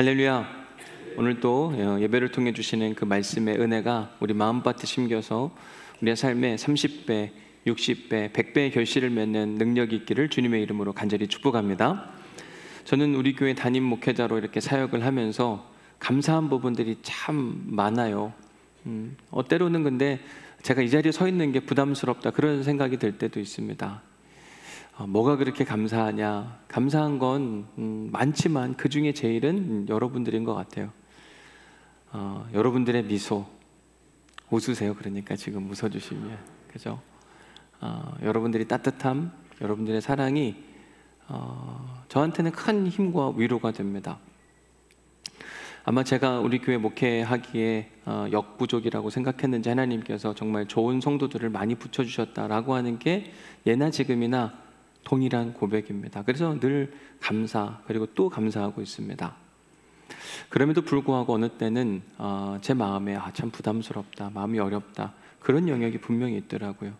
할렐루야. 오늘 또 예배를 통해 주시는 그 말씀의 은혜가 우리 마음밭에 심겨서 우리의 삶에 30배, 60배, 100배의 결실을 맺는 능력이 있기를 주님의 이름으로 간절히 축복합니다. 저는 우리 교회 담임 목회자로 이렇게 사역을 하면서 감사한 부분들이 참 많아요. 때로는 근데 제가 이 자리에 서 있는 게 부담스럽다 그런 생각이 들 때도 있습니다. 뭐가 그렇게 감사하냐? 감사한 건 많지만 그 중에 제일은 여러분들인 것 같아요. 여러분들의 미소, 웃으세요. 그러니까 지금 웃어주시면, 그죠? 여러분들이 따뜻함, 여러분들의 사랑이 저한테는 큰 힘과 위로가 됩니다. 아마 제가 우리 교회 목회하기에 역부족이라고 생각했는지 하나님께서 정말 좋은 성도들을 많이 붙여주셨다라고 하는 게 예나 지금이나 동일한 고백입니다. 그래서 늘 감사 그리고 또 감사하고 있습니다. 그럼에도 불구하고 어느 때는 제 마음에 참 부담스럽다, 마음이 어렵다 그런 영역이 분명히 있더라고요.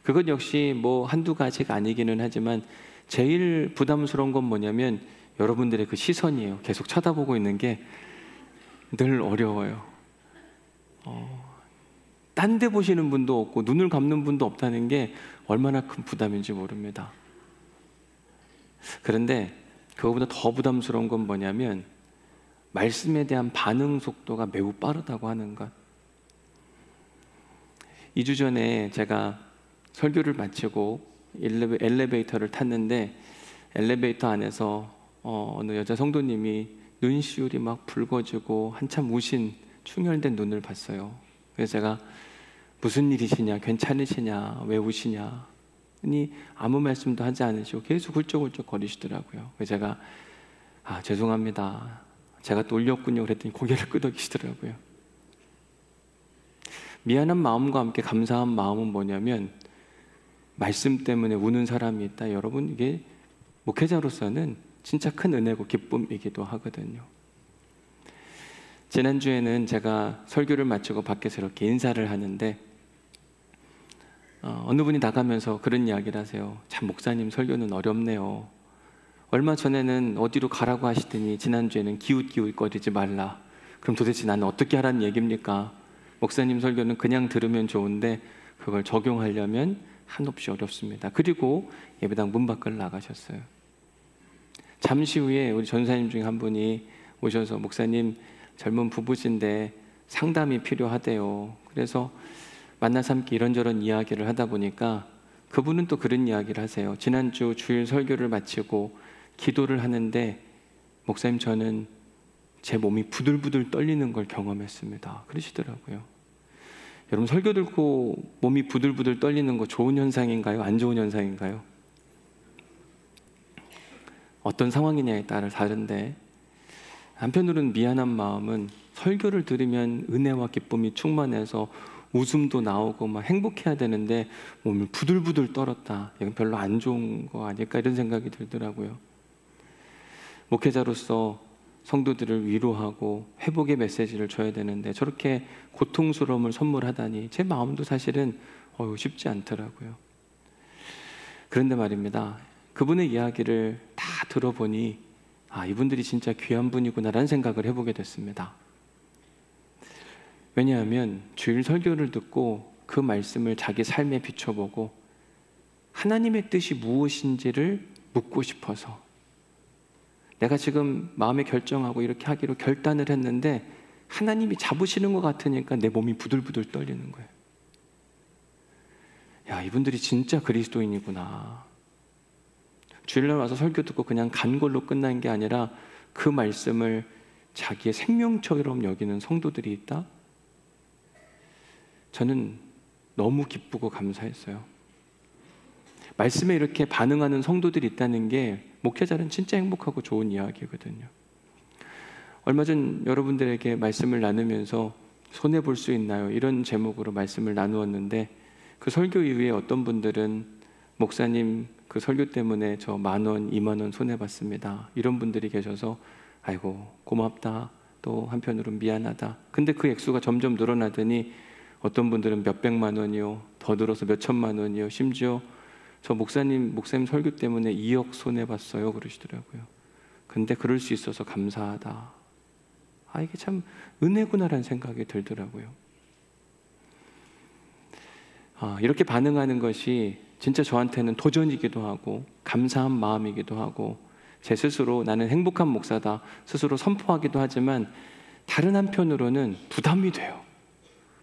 그것 역시 뭐 한두 가지가 아니기는 하지만 제일 부담스러운 건 뭐냐면 여러분들의 그 시선이에요. 계속 쳐다보고 있는 게 늘 어려워요. 딴 데 보시는 분도 없고 눈을 감는 분도 없다는 게 얼마나 큰 부담인지 모릅니다. 그런데 그거보다 더 부담스러운 건 뭐냐면 말씀에 대한 반응 속도가 매우 빠르다고 하는 것. 2주 전에 제가 설교를 마치고 엘리베이터를 탔는데 엘리베이터 안에서 어느 여자 성도님이 눈시울이 막 붉어지고 한참 우신 충혈된 눈을 봤어요. 그래서 제가 무슨 일이시냐, 괜찮으시냐, 왜 우시냐 니 아무 말씀도 하지 않으시고 계속 훌쩍훌쩍 거리시더라고요. 그래서 제가 죄송합니다, 제가 또 울렸군요 그랬더니 고개를 끄덕이시더라고요. 미안한 마음과 함께 감사한 마음은 뭐냐면 말씀 때문에 우는 사람이 있다. 여러분, 이게 목회자로서는 진짜 큰 은혜고 기쁨이기도 하거든요. 지난주에는 제가 설교를 마치고 밖에서 이렇게 인사를 하는데 어느 분이 나가면서 그런 이야기를 하세요. 참 목사님 설교는 어렵네요. 얼마 전에는 어디로 가라고 하시더니 지난주에는 기웃기웃거리지 말라. 그럼 도대체 나는 어떻게 하라는 얘기입니까? 목사님 설교는 그냥 들으면 좋은데 그걸 적용하려면 한없이 어렵습니다. 그리고 예배당 문 밖을 나가셨어요. 잠시 후에 우리 전사님 중에 한 분이 오셔서 목사님 젊은 부부신데 상담이 필요하대요. 그래서 만나서 함께 이런저런 이야기를 하다 보니까 그분은 또 그런 이야기를 하세요. 지난주 주일 설교를 마치고 기도를 하는데 목사님 저는 제 몸이 부들부들 떨리는 걸 경험했습니다. 그러시더라고요. 여러분, 설교 듣고 몸이 부들부들 떨리는 거 좋은 현상인가요? 안 좋은 현상인가요? 어떤 상황이냐에 따라 다른데 한편으로는 미안한 마음은 설교를 들으면 은혜와 기쁨이 충만해서 웃음도 나오고 막 행복해야 되는데 몸을 부들부들 떨었다. 이건 별로 안 좋은 거 아닐까 이런 생각이 들더라고요. 목회자로서 성도들을 위로하고 회복의 메시지를 줘야 되는데 저렇게 고통스러움을 선물하다니 제 마음도 사실은 쉽지 않더라고요. 그런데 말입니다, 그분의 이야기를 다 들어보니 이분들이 진짜 귀한 분이구나라는 생각을 해보게 됐습니다. 왜냐하면 주일 설교를 듣고 그 말씀을 자기 삶에 비춰보고 하나님의 뜻이 무엇인지를 묻고 싶어서 내가 지금 마음에 결정하고 이렇게 하기로 결단을 했는데 하나님이 잡으시는 것 같으니까 내 몸이 부들부들 떨리는 거예요. 야, 이분들이 진짜 그리스도인이구나. 주일날 와서 설교 듣고 그냥 간 걸로 끝난 게 아니라 그 말씀을 자기의 생명처럼 여기는 성도들이 있다? 저는 너무 기쁘고 감사했어요. 말씀에 이렇게 반응하는 성도들이 있다는 게 목회자는 진짜 행복하고 좋은 이야기거든요. 얼마 전 여러분들에게 말씀을 나누면서 손해볼 수 있나요? 이런 제목으로 말씀을 나누었는데 그 설교 이후에 어떤 분들은 목사님 그 설교 때문에 저 10,000원, 20,000원 손해봤습니다. 이런 분들이 계셔서 아이고 고맙다, 또 한편으로는 미안하다. 근데 그 액수가 점점 늘어나더니 어떤 분들은 몇백만 원이요, 더 늘어서 몇천만 원이요, 심지어 저 목사님 설교 때문에 2억 손해봤어요 그러시더라고요. 근데 그럴 수 있어서 감사하다. 이게 참 은혜구나라는 생각이 들더라고요. 이렇게 반응하는 것이 진짜 저한테는 도전이기도 하고 감사한 마음이기도 하고 제 스스로 나는 행복한 목사다 스스로 선포하기도 하지만 다른 한편으로는 부담이 돼요.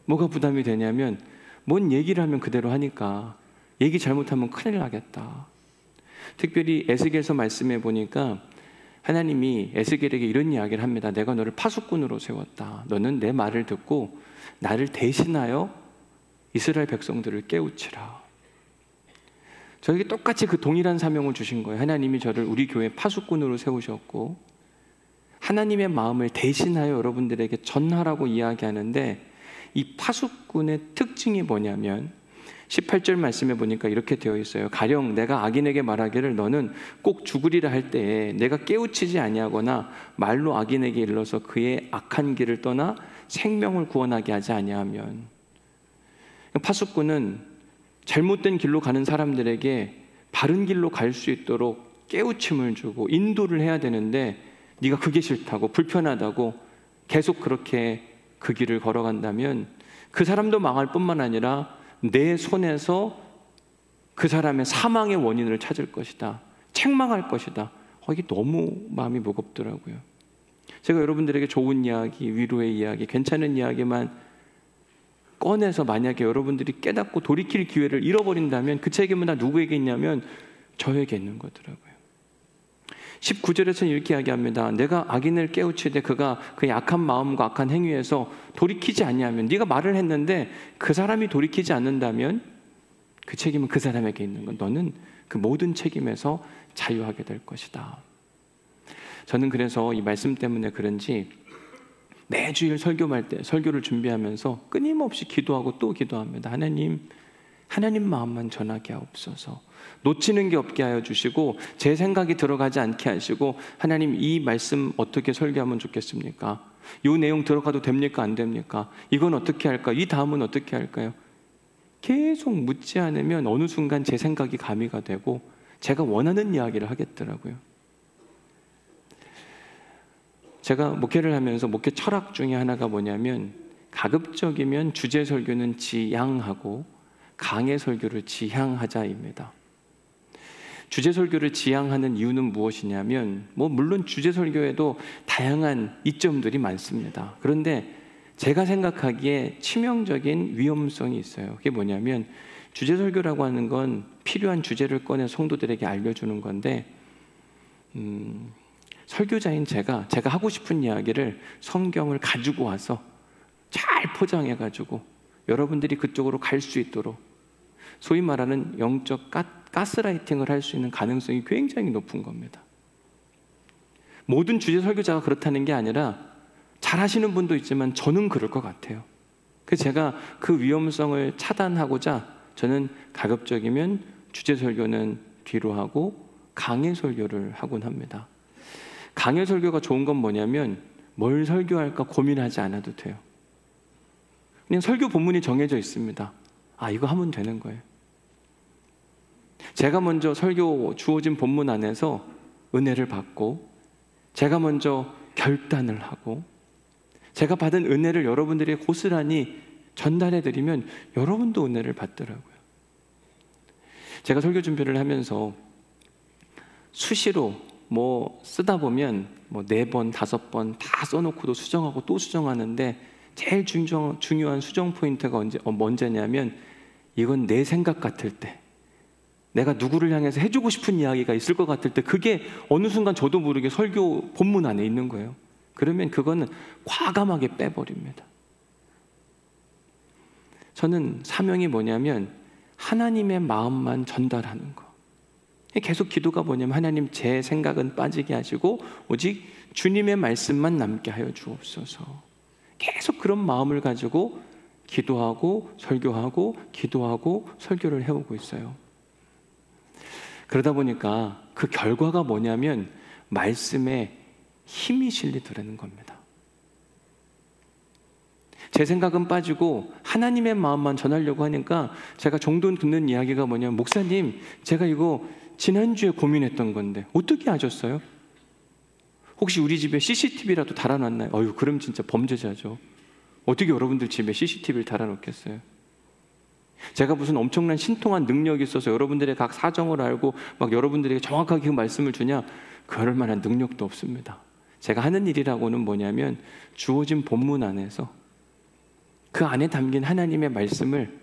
뭐가 부담이 되냐면 뭔 얘기를 하면 그대로 하니까 얘기 잘못하면 큰일 나겠다. 특별히 에스겔서 말씀해 보니까 하나님이 에스겔에게 이런 이야기를 합니다. 내가 너를 파수꾼으로 세웠다. 너는 내 말을 듣고 나를 대신하여 이스라엘 백성들을 깨우치라. 저에게 똑같이 그 동일한 사명을 주신 거예요. 하나님이 저를 우리 교회 파수꾼으로 세우셨고 하나님의 마음을 대신하여 여러분들에게 전하라고 이야기하는데 이 파수꾼의 특징이 뭐냐면 18절 말씀해 보니까 이렇게 되어 있어요. 가령 내가 악인에게 말하기를 너는 꼭 죽으리라 할 때에 내가 깨우치지 아니하거나 말로 악인에게 일러서 그의 악한 길을 떠나 생명을 구원하게 하지 아니하면, 파수꾼은 잘못된 길로 가는 사람들에게 바른 길로 갈 수 있도록 깨우침을 주고 인도를 해야 되는데 네가 그게 싫다고 불편하다고 계속 그렇게 그 길을 걸어간다면 그 사람도 망할 뿐만 아니라 내 손에서 그 사람의 사망의 원인을 찾을 것이다. 책망할 것이다. 이게 너무 마음이 무겁더라고요. 제가 여러분들에게 좋은 이야기, 위로의 이야기, 괜찮은 이야기만 꺼내서 만약에 여러분들이 깨닫고 돌이킬 기회를 잃어버린다면 그 책임은 다 누구에게 있냐면 저에게 있는 거더라고요. 19절에서는 이렇게 이야기합니다. 내가 악인을 깨우치되 그가 그의 악한 마음과 악한 행위에서 돌이키지 아니하면, 네가 말을 했는데 그 사람이 돌이키지 않는다면 그 책임은 그 사람에게 있는 것. 너는 그 모든 책임에서 자유하게 될 것이다. 저는 그래서 이 말씀 때문에 그런지 매주일 설교를 준비하면서 끊임없이 기도하고 또 기도합니다. 하나님 마음만 전하게 하옵소서. 놓치는 게 없게 하여 주시고 제 생각이 들어가지 않게 하시고, 하나님 이 말씀 어떻게 설교하면 좋겠습니까? 이 내용 들어가도 됩니까? 안 됩니까? 이건 어떻게 할까? 이 다음은 어떻게 할까요? 계속 묻지 않으면 어느 순간 제 생각이 가미가 되고 제가 원하는 이야기를 하겠더라고요. 제가 목회를 하면서 목회 철학 중에 하나가 뭐냐면, 가급적이면 주제 설교는 지양하고 강해 설교를 지향하자입니다. 주제 설교를 지향하는 이유는 무엇이냐면, 물론 주제 설교에도 다양한 이점들이 많습니다. 그런데 제가 생각하기에 치명적인 위험성이 있어요. 그게 뭐냐면, 주제 설교라고 하는 건 필요한 주제를 꺼내 성도들에게 알려주는 건데, 설교자인 제가 하고 싶은 이야기를 성경을 가지고 와서 잘 포장해가지고 여러분들이 그쪽으로 갈 수 있도록 소위 말하는 영적 가스라이팅을 할 수 있는 가능성이 굉장히 높은 겁니다. 모든 주제 설교자가 그렇다는 게 아니라 잘하시는 분도 있지만 저는 그럴 것 같아요. 그래서 제가 그 위험성을 차단하고자 저는 가급적이면 주제 설교는 뒤로 하고 강해 설교를 하곤 합니다. 강해 설교가 좋은 건 뭐냐면 뭘 설교할까 고민하지 않아도 돼요. 그냥 설교 본문이 정해져 있습니다. 이거 하면 되는 거예요. 제가 먼저 설교 주어진 본문 안에서 은혜를 받고, 제가 먼저 결단을 하고, 제가 받은 은혜를 여러분들이 고스란히 전달해드리면 여러분도 은혜를 받더라고요. 제가 설교 준비를 하면서 수시로 쓰다 보면 4번, 5번 다 써놓고도 수정하고 또 수정하는데, 제일 중요한 수정 포인트가 언제냐면, 이건 내 생각 같을 때, 내가 누구를 향해서 해주고 싶은 이야기가 있을 것 같을 때, 그게 어느 순간 저도 모르게 설교 본문 안에 있는 거예요. 그러면 그거는 과감하게 빼버립니다. 저는 사명이 뭐냐면 하나님의 마음만 전달하는 거. 계속 기도가 뭐냐면, 하나님 제 생각은 빠지게 하시고 오직 주님의 말씀만 남게 하여 주옵소서. 계속 그런 마음을 가지고 기도하고 설교하고 기도하고 설교를 해오고 있어요. 그러다 보니까 그 결과가 뭐냐면 말씀에 힘이 실리더라는 겁니다. 제 생각은 빠지고 하나님의 마음만 전하려고 하니까 제가 종종 듣는 이야기가 뭐냐면, 목사님 제가 이거 지난주에 고민했던 건데 어떻게 아셨어요? 혹시 우리 집에 CCTV라도 달아놨나요? 그럼 진짜 범죄자죠. 어떻게 여러분들 집에 CCTV를 달아놓겠어요? 제가 무슨 엄청난 신통한 능력이 있어서 여러분들의 각 사정을 알고 막 여러분들에게 정확하게 그 말씀을 주냐? 그럴 만한 능력도 없습니다. 제가 하는 일이라고는 뭐냐면 주어진 본문 안에서 그 안에 담긴 하나님의 말씀을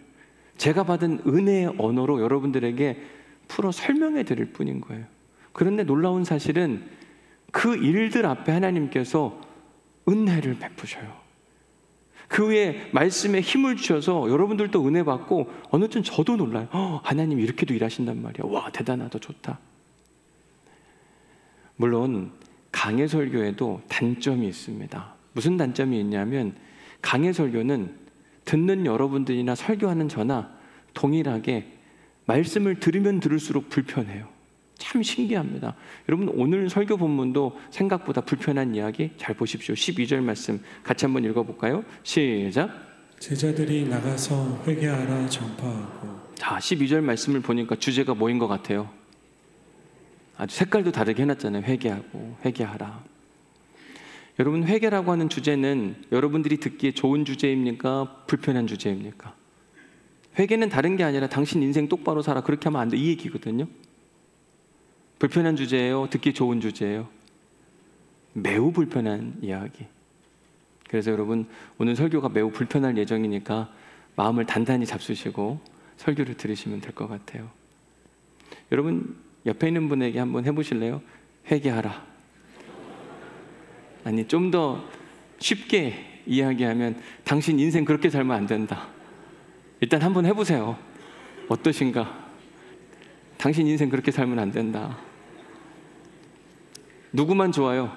제가 받은 은혜의 언어로 여러분들에게 풀어 설명해 드릴 뿐인 거예요. 그런데 놀라운 사실은 그 일들 앞에 하나님께서 은혜를 베푸셔요. 그 후에 말씀에 힘을 주셔서 여러분들도 은혜 받고 어느 쯤 저도 놀라요. 하나님 이렇게도 일하신단 말이야. 와, 대단하다, 좋다. 물론 강해 설교에도 단점이 있습니다. 무슨 단점이 있냐면 강해 설교는 듣는 여러분들이나 설교하는 저나 동일하게 말씀을 들으면 들을수록 불편해요. 참 신기합니다. 여러분 오늘 설교 본문도 생각보다 불편한 이야기 잘 보십시오. 12절 말씀 같이 한번 읽어볼까요? 시작. 제자들이 나가서 회개하라 전파하고. 자, 12절 말씀을 보니까 주제가 뭐인 것 같아요? 아주 색깔도 다르게 해놨잖아요. 회개하고 회개하라. 여러분 회개라고 하는 주제는 여러분들이 듣기에 좋은 주제입니까? 불편한 주제입니까? 회개는 다른 게 아니라 당신 인생 똑바로 살아 그렇게 하면 안 돼 이 얘기거든요. 불편한 주제예요? 듣기 좋은 주제예요? 매우 불편한 이야기. 그래서 여러분 오늘 설교가 매우 불편할 예정이니까 마음을 단단히 잡수시고 설교를 들으시면 될 것 같아요. 여러분 옆에 있는 분에게 한번 해보실래요? 회개하라. 아니 좀 더 쉽게 이야기하면 당신 인생 그렇게 살면 안 된다. 일단 한번 해보세요. 어떠신가? 당신 인생 그렇게 살면 안 된다. 누구만 좋아요?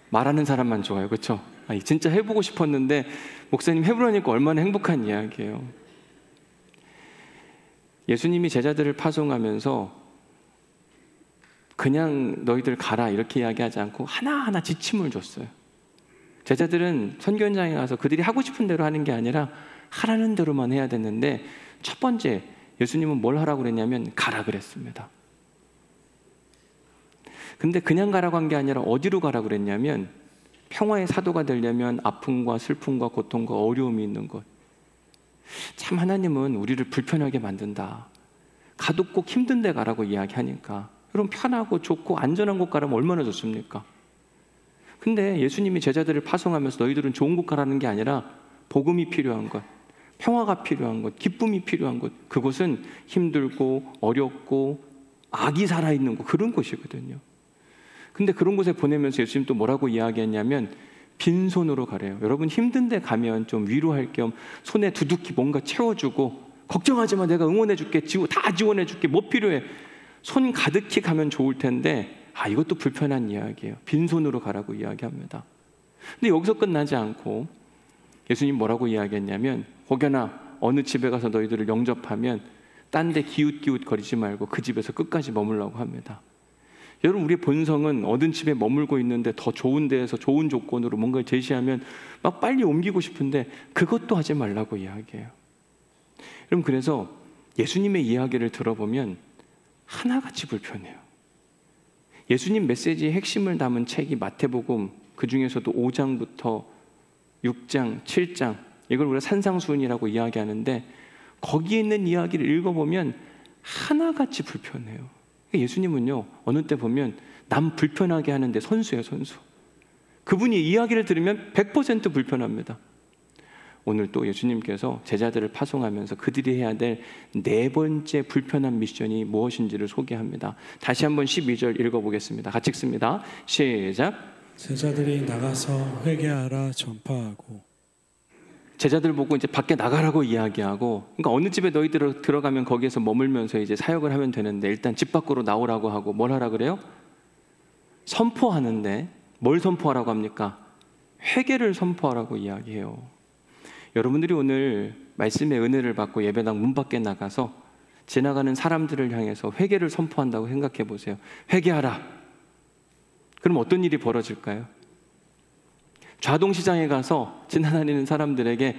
말하는 사람만 좋아요. 그렇죠? 진짜 해보고 싶었는데 목사님 해보려니까 얼마나 행복한 이야기예요. 예수님이 제자들을 파송하면서 그냥 너희들 가라 이렇게 이야기하지 않고 하나하나 지침을 줬어요. 제자들은 선교 현장에 가서 그들이 하고 싶은 대로 하는 게 아니라 하라는 대로만 해야 됐는데 첫 번째 예수님은 뭘 하라고 그랬냐면 가라 그랬습니다. 근데 그냥 가라고 한 게 아니라 어디로 가라고 그랬냐면 평화의 사도가 되려면 아픔과 슬픔과 고통과 어려움이 있는 것. 참 하나님은 우리를 불편하게 만든다. 가도 꼭 힘든 데 가라고 이야기하니까 여러분 편하고 좋고 안전한 곳 가라면 얼마나 좋습니까? 근데 예수님이 제자들을 파송하면서 너희들은 좋은 곳 가라는 게 아니라 복음이 필요한 것, 평화가 필요한 것, 기쁨이 필요한 곳, 그곳은 힘들고 어렵고 악이 살아있는 곳, 그런 곳이거든요. 근데 그런 곳에 보내면서 예수님 또 뭐라고 이야기했냐면 빈손으로 가래요. 여러분 힘든 데 가면 좀 위로할 겸 손에 두둑히 뭔가 채워주고 걱정하지 마 내가 응원해 줄게 다 지원해 줄게 뭐 필요해 손 가득히 가면 좋을 텐데 이것도 불편한 이야기예요. 빈손으로 가라고 이야기합니다. 근데 여기서 끝나지 않고 예수님 뭐라고 이야기했냐면 혹여나 어느 집에 가서 너희들을 영접하면 딴 데 기웃기웃 거리지 말고 그 집에서 끝까지 머물라고 합니다. 여러분 우리의 본성은 얻은 집에 머물고 있는데 더 좋은 데에서 좋은 조건으로 뭔가를 제시하면 막 빨리 옮기고 싶은데 그것도 하지 말라고 이야기해요. 여러분 그래서 예수님의 이야기를 들어보면 하나같이 불편해요. 예수님 메시지의 핵심을 담은 책이 마태복음, 그 중에서도 5장부터 6장, 7장 이걸 우리가 산상수훈이라고 이야기하는데 거기에 있는 이야기를 읽어보면 하나같이 불편해요. 예수님은요 어느 때 보면 남 불편하게 하는데 선수예요. 선수. 그분이 이야기를 들으면 100% 불편합니다. 오늘 또 예수님께서 제자들을 파송하면서 그들이 해야 될 네 번째 불편한 미션이 무엇인지를 소개합니다. 다시 한번 12절 읽어보겠습니다. 같이 읽습니다. 시작. 제자들이 나가서 회개하라 전파하고. 제자들 보고 이제 밖에 나가라고 이야기하고, 그러니까 어느 집에 너희들 들어가면 거기에서 머물면서 이제 사역을 하면 되는데 일단 집 밖으로 나오라고 하고 뭘 하라 그래요? 선포하는데 뭘 선포하라고 합니까? 회개를 선포하라고 이야기해요. 여러분들이 오늘 말씀의 은혜를 받고 예배당 문 밖에 나가서 지나가는 사람들을 향해서 회개를 선포한다고 생각해 보세요. 회개하라. 그럼 어떤 일이 벌어질까요? 좌동시장에 가서 지나다니는 사람들에게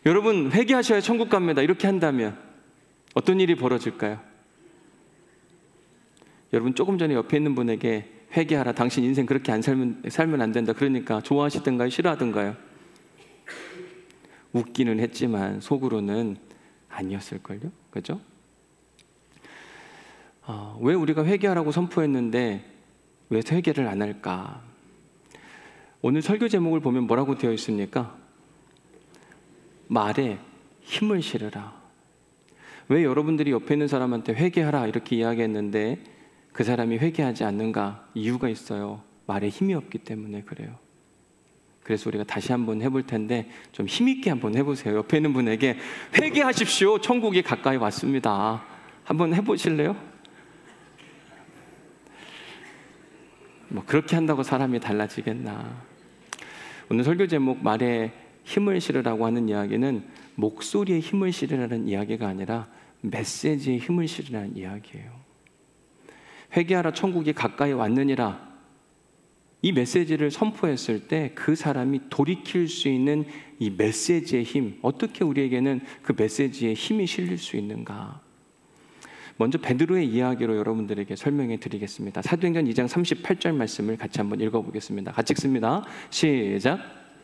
여러분 회개하셔야 천국 갑니다 이렇게 한다면 어떤 일이 벌어질까요? 여러분 조금 전에 옆에 있는 분에게 회개하라. 당신 인생 그렇게 안 살면 안 된다. 그러니까 좋아하시든가요? 싫어하든가요? 웃기는 했지만 속으로는 아니었을걸요? 그죠? 왜 우리가 회개하라고 선포했는데 왜 회개를 안 할까? 오늘 설교 제목을 보면 뭐라고 되어 있습니까? 말에 힘을 실으라. 왜 여러분들이 옆에 있는 사람한테 회개하라 이렇게 이야기했는데 그 사람이 회개하지 않는가? 이유가 있어요. 말에 힘이 없기 때문에 그래요. 그래서 우리가 다시 한번 해볼 텐데 좀 힘있게 한번 해보세요. 옆에 있는 분에게 회개하십시오. 천국이 가까이 왔습니다. 한번 해보실래요? 뭐 그렇게 한다고 사람이 달라지겠나? 오늘 설교 제목 말에 힘을 실으라고 하는 이야기는 목소리에 힘을 실으라는 이야기가 아니라 메시지에 힘을 실으라는 이야기예요. 회개하라 천국이 가까이 왔느니라 이 메시지를 선포했을 때 그 사람이 돌이킬 수 있는 이 메시지의 힘, 어떻게 우리에게는 그 메시지에 힘이 실릴 수 있는가? 먼저 베드로의 이야기로 여러분들에게 설명해 드리겠습니다. 사도행전 2장 38절 말씀을 같이 한번 읽어보겠습니다. 같이 읽습니다. 시작.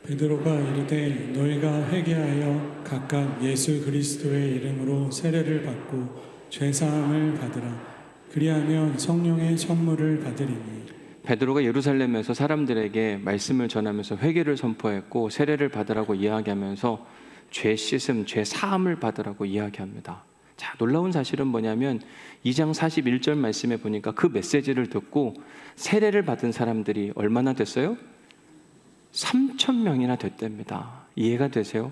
베드로가 이르되 너희가 회개하여 각각 예수 그리스도의 이름으로 세례를 받고 죄사함을 받으라. 그리하면 성령의 선물을 받으리니. 베드로가 예루살렘에서 사람들에게 말씀을 전하면서 회개를 선포했고 세례를 받으라고 이야기하면서 죄 씻음, 죄 사함을 받으라고 이야기합니다. 자, 놀라운 사실은 뭐냐면 2장 41절 말씀에 보니까 그 메시지를 듣고 세례를 받은 사람들이 얼마나 됐어요? 3,000명이나 됐답니다. 이해가 되세요?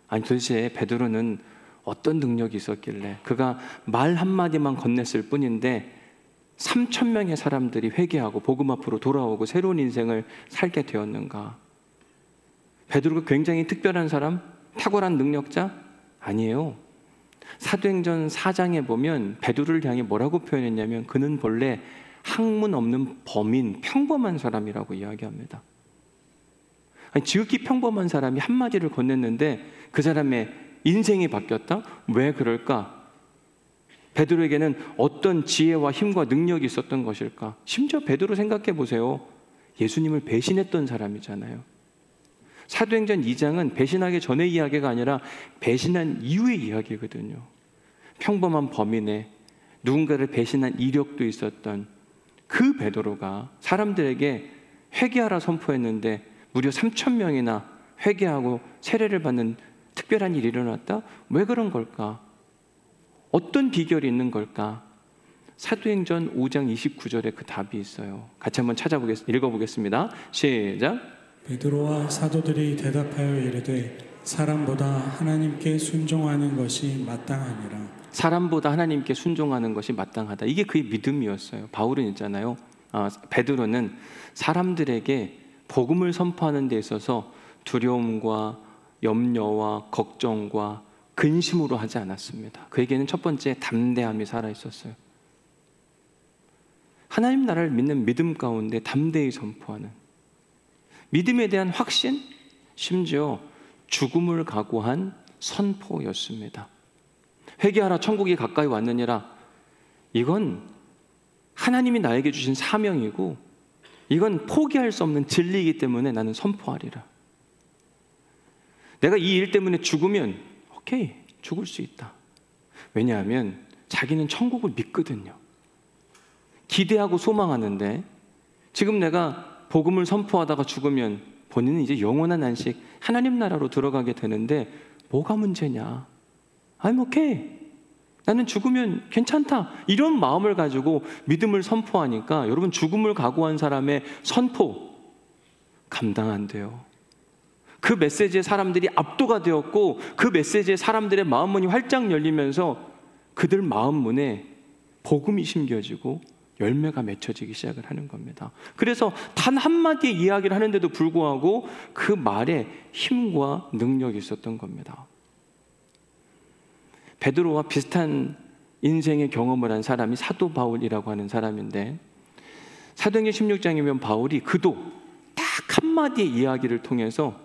아니 도대체 베드로는 어떤 능력이 있었길래 그가 말 한마디만 건넸을 뿐인데 3,000명의 사람들이 회개하고 복음 앞으로 돌아오고 새로운 인생을 살게 되었는가? 베드로가 굉장히 특별한 사람? 탁월한 능력자? 아니에요. 사도행전 4장에 보면 베드로를 향해 뭐라고 표현했냐면 그는 본래 학문 없는 범인, 평범한 사람이라고 이야기합니다. 아니, 지극히 평범한 사람이 한마디를 건넸는데 그 사람의 인생이 바뀌었다? 왜 그럴까? 베드로에게는 어떤 지혜와 힘과 능력이 있었던 것일까? 심지어 베드로 생각해 보세요. 예수님을 배신했던 사람이잖아요. 사도행전 2장은 배신하기 전의 이야기가 아니라 배신한 이후의 이야기거든요. 평범한 범인의 누군가를 배신한 이력도 있었던 그 베드로가 사람들에게 회개하라 선포했는데 무려 3,000명이나 회개하고 세례를 받는 특별한 일이 일어났다? 왜 그런 걸까? 어떤 비결이 있는 걸까? 사도행전 5장 29절에 그 답이 있어요. 같이 한번 읽어보겠습니다. 시작. 베드로와 사도들이 대답하여 이르되 사람보다 하나님께 순종하는 것이 마땅하니라. 사람보다 하나님께 순종하는 것이 마땅하다. 이게 그의 믿음이었어요. 바울은 있잖아요. 베드로는 사람들에게 복음을 선포하는 데 있어서 두려움과 염려와 걱정과 근심으로 하지 않았습니다. 그에게는 첫 번째 담대함이 살아있었어요. 하나님 나라를 믿는 믿음 가운데 담대히 선포하는 믿음에 대한 확신, 심지어 죽음을 각오한 선포였습니다. 회개하라 천국이 가까이 왔느니라. 이건 하나님이 나에게 주신 사명이고 이건 포기할 수 없는 진리이기 때문에 나는 선포하리라. 내가 이 일 때문에 죽으면 오케이, 죽을 수 있다. 왜냐하면 자기는 천국을 믿거든요. 기대하고 소망하는데 지금 내가 복음을 선포하다가 죽으면 본인은 이제 영원한 안식 하나님 나라로 들어가게 되는데 뭐가 문제냐? I'm okay. 나는 죽으면 괜찮다. 이런 마음을 가지고 믿음을 선포하니까 여러분 죽음을 각오한 사람의 선포 감당 안 돼요. 그 메시지에 사람들이 압도가 되었고 그 메시지에 사람들의 마음문이 활짝 열리면서 그들 마음문에 복음이 심겨지고 열매가 맺혀지기 시작을 하는 겁니다. 그래서 단 한마디의 이야기를 하는데도 불구하고 그 말에 힘과 능력이 있었던 겁니다. 베드로와 비슷한 인생의 경험을 한 사람이 사도 바울이라고 하는 사람인데 사도행전 16장이면 바울이 그도 딱 한마디의 이야기를 통해서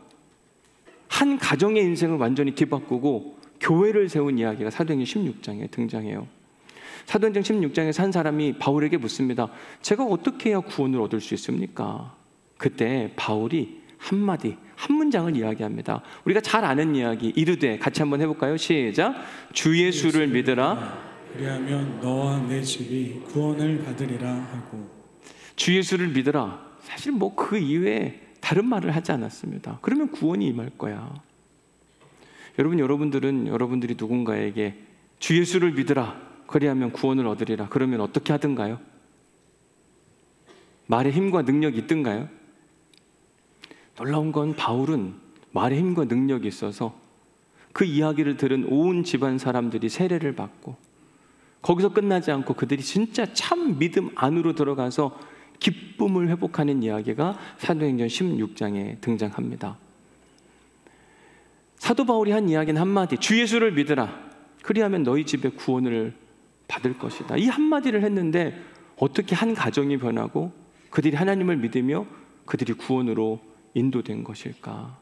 한 가정의 인생을 완전히 뒤바꾸고 교회를 세운 이야기가 사도행전 16장에 등장해요. 사도행전 16장에서 한 사람이 바울에게 묻습니다. 제가 어떻게 해야 구원을 얻을 수 있습니까? 그때 바울이 한마디, 한 문장을 이야기합니다. 우리가 잘 아는 이야기, 이르되, 같이 한번 해볼까요? 시작. 주 예수를 믿으라. 그리하면 너와 내 집이 구원을 받으리라 하고. 주 예수를 믿으라. 사실 뭐 그 이외에 다른 말을 하지 않았습니다. 그러면 구원이 임할 거야. 여러분들은 여러분들이 누군가에게 주 예수를 믿으라, 그리하면 구원을 얻으리라, 그러면 어떻게 하든가요? 말의 힘과 능력이 있든가요? 놀라운 건 바울은 말의 힘과 능력이 있어서 그 이야기를 들은 온 집안 사람들이 세례를 받고, 거기서 끝나지 않고 그들이 진짜 참 믿음 안으로 들어가서 기쁨을 회복하는 이야기가 사도행전 16장에 등장합니다. 사도 바울이 한 이야기는 한마디, 주 예수를 믿으라, 그리하면 너희 집에 구원을 받을 것이다. 이 한마디를 했는데 어떻게 한 가정이 변하고 그들이 하나님을 믿으며 그들이 구원으로 인도된 것일까?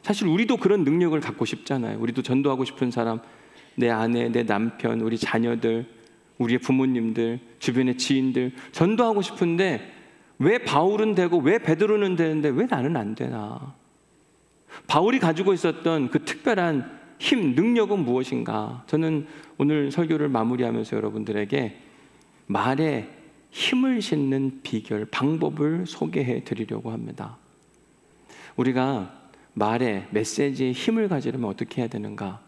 사실 우리도 그런 능력을 갖고 싶잖아요. 우리도 전도하고 싶은 사람, 내 아내, 내 남편, 우리 자녀들, 우리의 부모님들, 주변의 지인들 전도하고 싶은데 왜 바울은 되고 왜 베드로는 되는데 왜 나는 안 되나? 바울이 가지고 있었던 그 특별한 힘, 능력은 무엇인가? 저는 오늘 설교를 마무리하면서 여러분들에게 말에 힘을 싣는 비결, 방법을 소개해 드리려고 합니다. 우리가 말에, 메시지에 힘을 가지려면 어떻게 해야 되는가?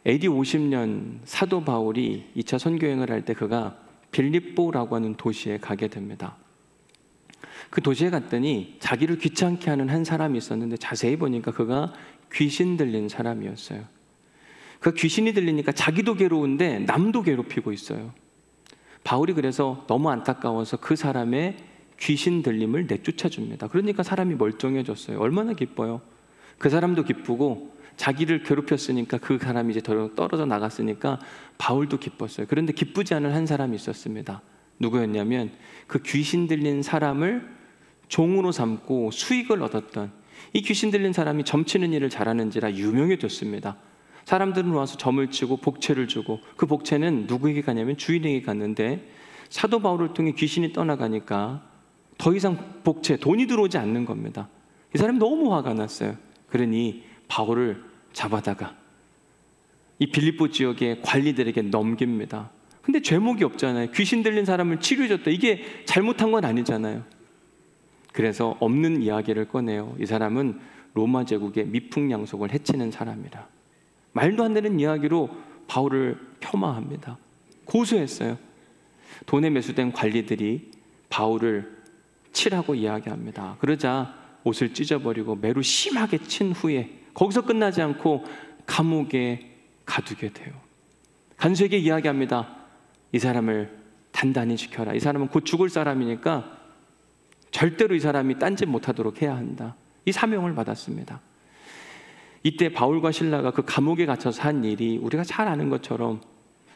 AD 50년 사도 바울이 2차 선교행을 할 때 그가 빌립보라고 하는 도시에 가게 됩니다. 그 도시에 갔더니 자기를 귀찮게 하는 한 사람이 있었는데 자세히 보니까 그가 귀신 들린 사람이었어요. 그 귀신이 들리니까 자기도 괴로운데 남도 괴롭히고 있어요. 바울이 그래서 너무 안타까워서 그 사람의 귀신 들림을 내쫓아 줍니다. 그러니까 사람이 멀쩡해졌어요. 얼마나 기뻐요. 그 사람도 기쁘고 자기를 괴롭혔으니까 그 사람이 이제 떨어져 나갔으니까 바울도 기뻤어요. 그런데 기쁘지 않은 한 사람이 있었습니다. 누구였냐면 그 귀신 들린 사람을 종으로 삼고 수익을 얻었던, 이 귀신 들린 사람이 점치는 일을 잘하는지라 유명해졌습니다. 사람들은 와서 점을 치고 복채를 주고, 그 복채는 누구에게 가냐면 주인에게 갔는데 사도 바울을 통해 귀신이 떠나가니까 더 이상 복채, 돈이 들어오지 않는 겁니다. 이 사람이 너무 화가 났어요. 그러니 바울을 잡아다가 이 빌립보 지역의 관리들에게 넘깁니다. 근데 죄목이 없잖아요. 귀신 들린 사람을 치료해줬다. 이게 잘못한 건 아니잖아요. 그래서 없는 이야기를 꺼내요. 이 사람은 로마 제국의 미풍양속을 해치는 사람이라. 말도 안 되는 이야기로 바울을 폄하합니다. 고소했어요. 돈에 매수된 관리들이 바울을 치라고 이야기합니다. 그러자 옷을 찢어버리고 매로 심하게 친 후에 거기서 끝나지 않고 감옥에 가두게 돼요. 간수에게 이야기합니다. 이 사람을 단단히 지켜라. 이 사람은 곧 죽을 사람이니까 절대로 이 사람이 딴짓 못하도록 해야 한다. 이 사명을 받았습니다. 이때 바울과 실라가 그 감옥에 갇혀서 한 일이 우리가 잘 아는 것처럼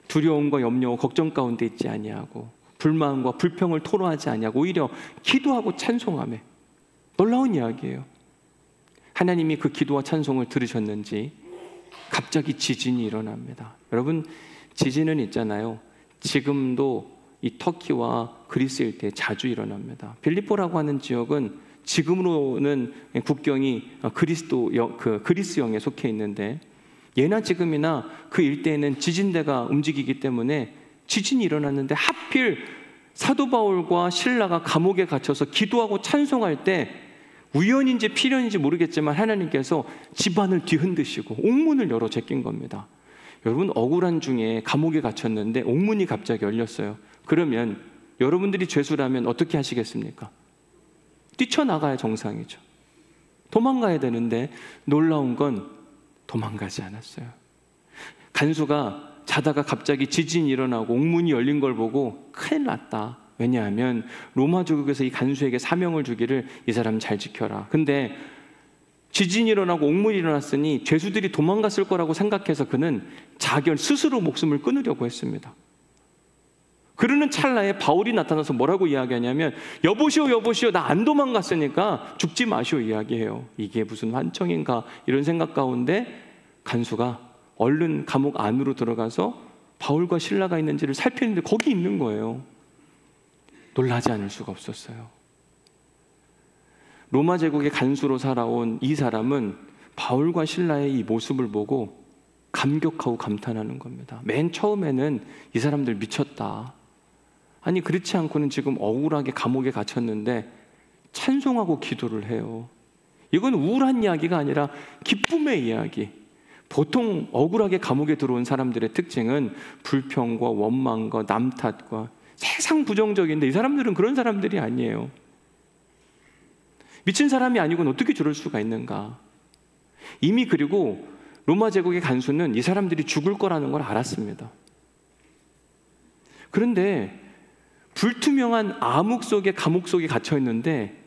두려움과 염려와 걱정 가운데 있지 아니하고 불만과 불평을 토로하지 아니하고 오히려 기도하고 찬송하며, 놀라운 이야기예요. 하나님이 그 기도와 찬송을 들으셨는지 갑자기 지진이 일어납니다. 여러분, 지진은 있잖아요. 지금도 이 터키와 그리스 일대에 자주 일어납니다. 빌립보라고 하는 지역은 지금으로는 국경이 그리스령에 속해 있는데 예나 지금이나 그 일대에는 지진대가 움직이기 때문에 지진이 일어났는데 하필 사도 바울과 실라가 감옥에 갇혀서 기도하고 찬송할 때 우연인지 필연인지 모르겠지만 하나님께서 집안을 뒤흔드시고 옥문을 열어 제낀 겁니다. 여러분, 억울한 중에 감옥에 갇혔는데 옥문이 갑자기 열렸어요. 그러면 여러분들이 죄수라면 어떻게 하시겠습니까? 뛰쳐나가야 정상이죠. 도망가야 되는데 놀라운 건 도망가지 않았어요. 간수가 자다가 갑자기 지진이 일어나고 옥문이 열린 걸 보고 큰일 났다. 왜냐하면 로마 제국에서 이 간수에게 사명을 주기를, 이 사람 잘 지켜라. 근데 지진이 일어나고 옥문이 일어났으니 죄수들이 도망갔을 거라고 생각해서 그는 스스로 목숨을 끊으려고 했습니다. 그러는 찰나에 바울이 나타나서 뭐라고 이야기하냐면 여보시오 여보시오, 나 안 도망갔으니까 죽지 마시오 이야기해요. 이게 무슨 환청인가 이런 생각 가운데 간수가 얼른 감옥 안으로 들어가서 바울과 실라가 있는지를 살피는데 거기 있는 거예요. 놀라지 않을 수가 없었어요. 로마 제국의 간수로 살아온 이 사람은 바울과 실라의 이 모습을 보고 감격하고 감탄하는 겁니다. 맨 처음에는 이 사람들 미쳤다. 아니 그렇지 않고는 지금 억울하게 감옥에 갇혔는데 찬송하고 기도를 해요. 이건 우울한 이야기가 아니라 기쁨의 이야기. 보통 억울하게 감옥에 들어온 사람들의 특징은 불평과 원망과 남 탓과 세상 부정적인데 이 사람들은 그런 사람들이 아니에요. 미친 사람이 아니고는 어떻게 저럴 수가 있는가. 이미 그리고 로마 제국의 간수는 이 사람들이 죽을 거라는 걸 알았습니다. 그런데 불투명한 암흑 속에 감옥 속에 갇혀 있는데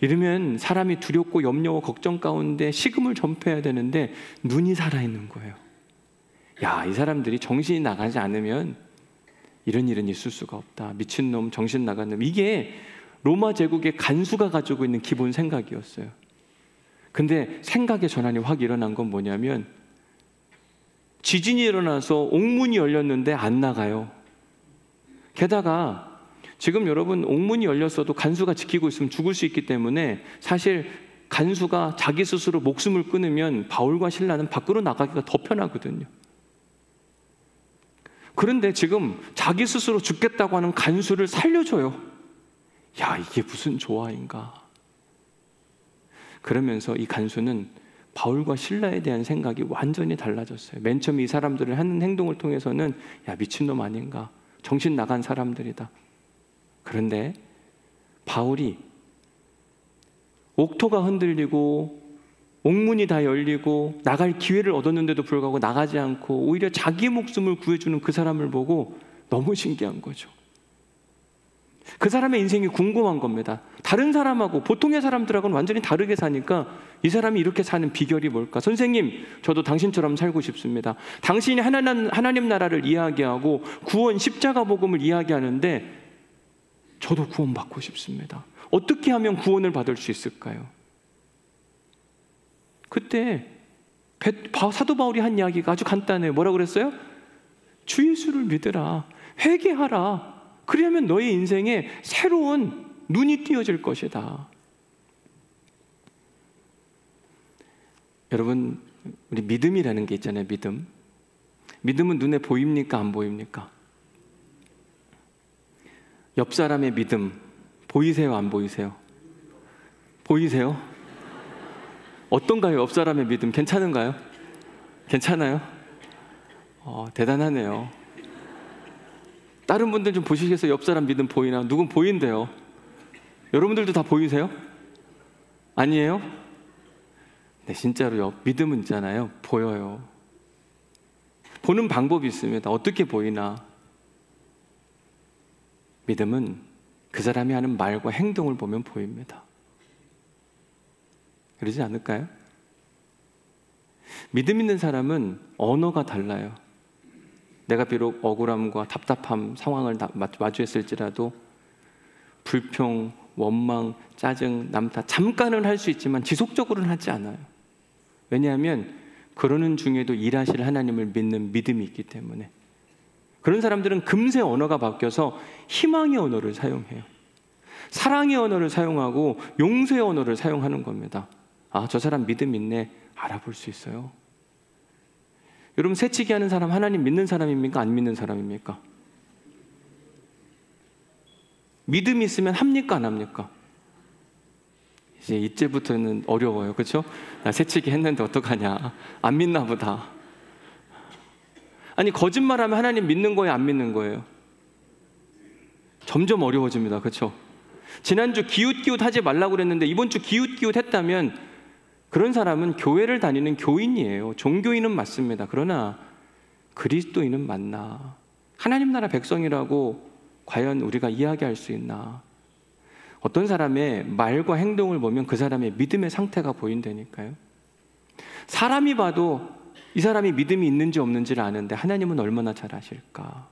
이러면 사람이 두렵고 염려와 걱정 가운데 식음을 전폐해야 되는데 눈이 살아있는 거예요. 야, 이 사람들이 정신이 나가지 않으면 이런 일은 있을 수가 없다. 미친놈, 정신 나간 놈. 이게 로마 제국의 간수가 가지고 있는 기본 생각이었어요. 근데 생각의 전환이 확 일어난 건 뭐냐면 지진이 일어나서 옥문이 열렸는데 안 나가요. 게다가 지금 여러분 옥문이 열렸어도 간수가 지키고 있으면 죽을 수 있기 때문에 사실 간수가 자기 스스로 목숨을 끊으면 바울과 실라는 밖으로 나가기가 더 편하거든요. 그런데 지금 자기 스스로 죽겠다고 하는 간수를 살려줘요. 야, 이게 무슨 조화인가. 그러면서 이 간수는 바울과 실라에 대한 생각이 완전히 달라졌어요. 맨 처음에 이 사람들을 하는 행동을 통해서는 야, 미친놈 아닌가, 정신 나간 사람들이다. 그런데 바울이 옥토가 흔들리고 옥문이 다 열리고 나갈 기회를 얻었는데도 불구하고 나가지 않고 오히려 자기 목숨을 구해주는 그 사람을 보고 너무 신기한 거죠. 그 사람의 인생이 궁금한 겁니다. 다른 사람하고 보통의 사람들하고는 완전히 다르게 사니까 이 사람이 이렇게 사는 비결이 뭘까? 선생님, 저도 당신처럼 살고 싶습니다. 당신이 하나님 나라를 이야기하고 구원, 십자가 복음을 이야기하는데 저도 구원받고 싶습니다. 어떻게 하면 구원을 받을 수 있을까요? 그때 사도 바울이 한 이야기가 아주 간단해요. 뭐라고 그랬어요? 주 예수를 믿으라. 회개하라. 그러면 너의 인생에 새로운 눈이 띄어질 것이다. 여러분, 우리 믿음이라는 게 있잖아요. 믿음. 믿음은 눈에 보입니까? 안 보입니까? 옆 사람의 믿음 보이세요? 안 보이세요? 보이세요? 어떤가요? 옆 사람의 믿음 괜찮은가요? 괜찮아요? 대단하네요. 다른 분들 좀 보시겠어요? 옆 사람 믿음 보이나? 누군 보인대요. 여러분들도 다 보이세요? 아니에요? 네, 진짜로 믿음은 있잖아요. 보여요. 보는 방법이 있습니다. 어떻게 보이나? 믿음은 그 사람이 하는 말과 행동을 보면 보입니다. 그러지 않을까요? 믿음 있는 사람은 언어가 달라요. 내가 비록 억울함과 답답함 상황을 마주했을지라도 불평, 원망, 짜증, 남탓 잠깐은 할 수 있지만 지속적으로는 하지 않아요. 왜냐하면 그러는 중에도 일하실 하나님을 믿는 믿음이 있기 때문에. 그런 사람들은 금세 언어가 바뀌어서 희망의 언어를 사용해요. 사랑의 언어를 사용하고 용서의 언어를 사용하는 겁니다. 아, 저 사람 믿음 있네. 알아볼 수 있어요. 여러분, 새치기 하는 사람 하나님 믿는 사람입니까? 안 믿는 사람입니까? 믿음이 있으면 합니까? 안 합니까? 이제 이제부터는 어려워요. 그렇죠? 나 새치기 했는데 어떡하냐. 안 믿나 보다. 아니, 거짓말하면 하나님 믿는 거예요? 안 믿는 거예요? 점점 어려워집니다. 그렇죠? 지난주 기웃기웃 하지 말라고 그랬는데 이번 주 기웃기웃 했다면 그런 사람은 교회를 다니는 교인이에요. 종교인은 맞습니다. 그러나 그리스도인은 맞나? 하나님 나라 백성이라고 과연 우리가 이야기할 수 있나? 어떤 사람의 말과 행동을 보면 그 사람의 믿음의 상태가 보인다니까요. 사람이 봐도 이 사람이 믿음이 있는지 없는지를 아는데 하나님은 얼마나 잘 아실까?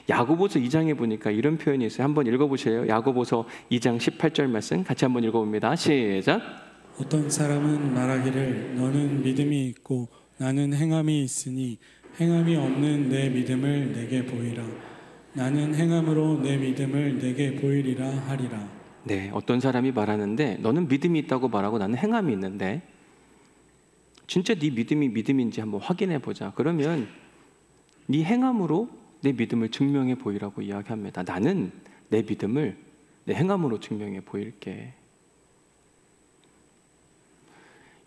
야고보서 2장에 보니까 이런 표현이 있어요. 한번 읽어보세요. 야고보서 2장 18절 말씀 같이 한번 읽어봅니다. 시작. 어떤 사람은 말하기를 너는 믿음이 있고 나는 행함이 있으니 행함이 없는 내 믿음을 내게 보이라. 나는 행함으로 내 믿음을 내게 보이리라 하리라. 네, 어떤 사람이 말하는데 너는 믿음이 있다고 말하고 나는 행함이 있는데 진짜 네 믿음이 믿음인지 한번 확인해 보자. 그러면 네 행함으로 내 믿음을 증명해 보이라고 이야기합니다. 나는 내 믿음을 내 행함으로 증명해 보일게.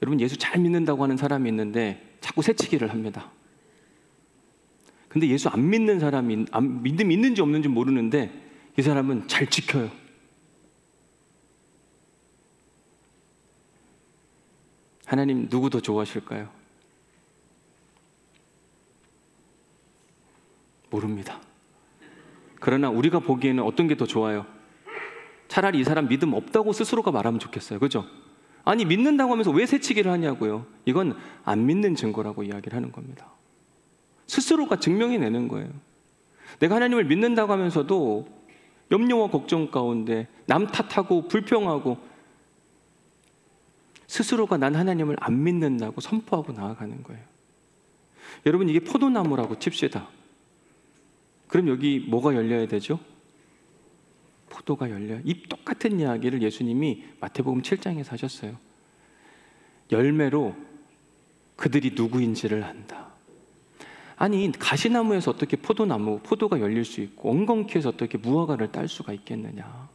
여러분, 예수 잘 믿는다고 하는 사람이 있는데 자꾸 새치기를 합니다. 근데 예수 안 믿는 사람이 믿음이 있는지 없는지 모르는데 이 사람은 잘 지켜요. 하나님 누구 더 좋아하실까요? 모릅니다. 그러나 우리가 보기에는 어떤 게 더 좋아요? 차라리 이 사람 믿음 없다고 스스로가 말하면 좋겠어요. 그죠? 아니 믿는다고 하면서 왜 새치기를 하냐고요. 이건 안 믿는 증거라고 이야기를 하는 겁니다. 스스로가 증명해내는 거예요. 내가 하나님을 믿는다고 하면서도 염려와 걱정 가운데 남 탓하고 불평하고 스스로가 난 하나님을 안 믿는다고 선포하고 나아가는 거예요. 여러분, 이게 포도나무라고 칩시다. 그럼 여기 뭐가 열려야 되죠? 포도가 열려요. 이 똑같은 이야기를 예수님이 마태복음 7장에서 하셨어요. 열매로 그들이 누구인지를 안다. 아니 가시나무에서 어떻게 포도가 열릴 수 있고 엉겅퀴에서 어떻게 무화과를 딸 수가 있겠느냐.